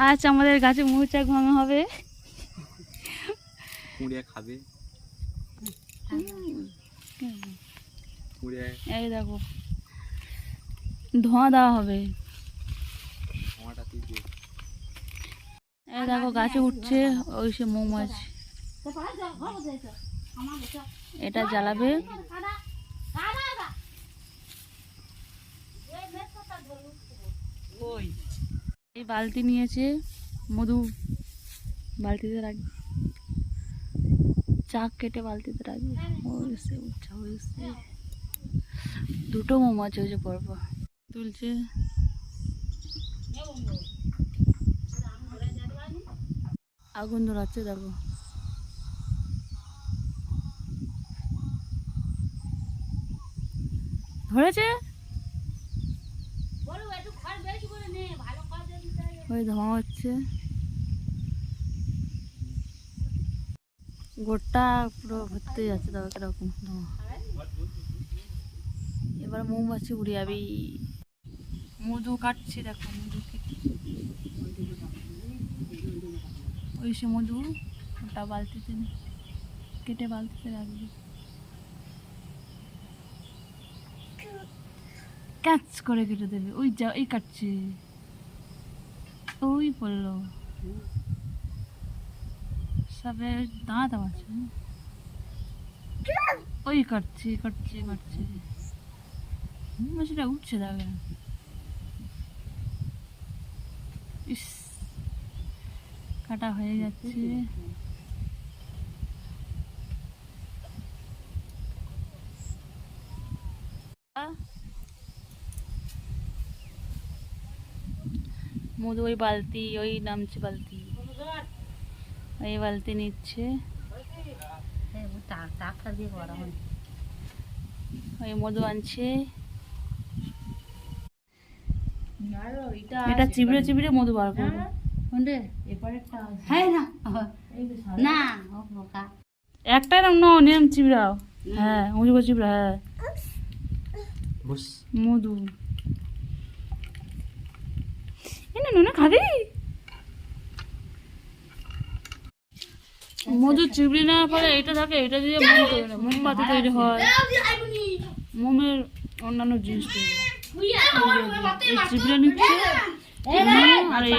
আজ আমাদের গাছে মৌচাক ভাঙা হবে। কুড়িয়ে খাবে। এই দেখো ধোঁয়া দেওয়া হবে। এই দেখো গাছে উঠছে ওই সে মৌমাছি, এটা জ্বালাবে। এই বালতি নিয়েছে, মধু বালতিতে রাখবে, চাক কেটে বালতিতে রাখবে। হয়েছে উঠছে, হয়েছে দুটো মৌমাছি হয়েছে পরপর। তুলছে আগুন ধরাচ্ছে, দেখো ধরেছে। ওই ধোঁয়া হচ্ছে, গোটা পুরো ভর্তি যাচ্ছে, দেখো কিরকম ধোঁয়া। এবার মৌমাছি উড়ে যাবি। মধু কাটছি, দেখো মধু ওই সে মধু ওটা বালতিতে কেটে বালতিতে রাখবি। ক্যাচ করে কেটে দেবে। ওই যা এই কাটছে, ওই পড়লো সবে দাঁত আছে। ওই কাটছে কাটছে কাটছে, সেটা উঠছে, দেখে ইস কাটা হয়ে যাচ্ছে। মধু ওই বালতি, ওই নামছে বালতি, এই বালতি নিচ্ছে, ওই মধু আনছে। এটা চিবড়ে চিবড়ে মধু বার করবো। একটাই নাম নিয়ম চিবড়াও। হ্যাঁ মধু চিবড়া, হ্যাঁ মধু না খাবি। মধু চিবড়ি না পরে এটা থাকে, এটা দিয়ে মোম তৈরি হয়, মোমবাতি তৈরি হয়, মোমের অন্যান্য জিনিস তৈরি হয়। এই চিবড়ে নিচ্ছে আর এই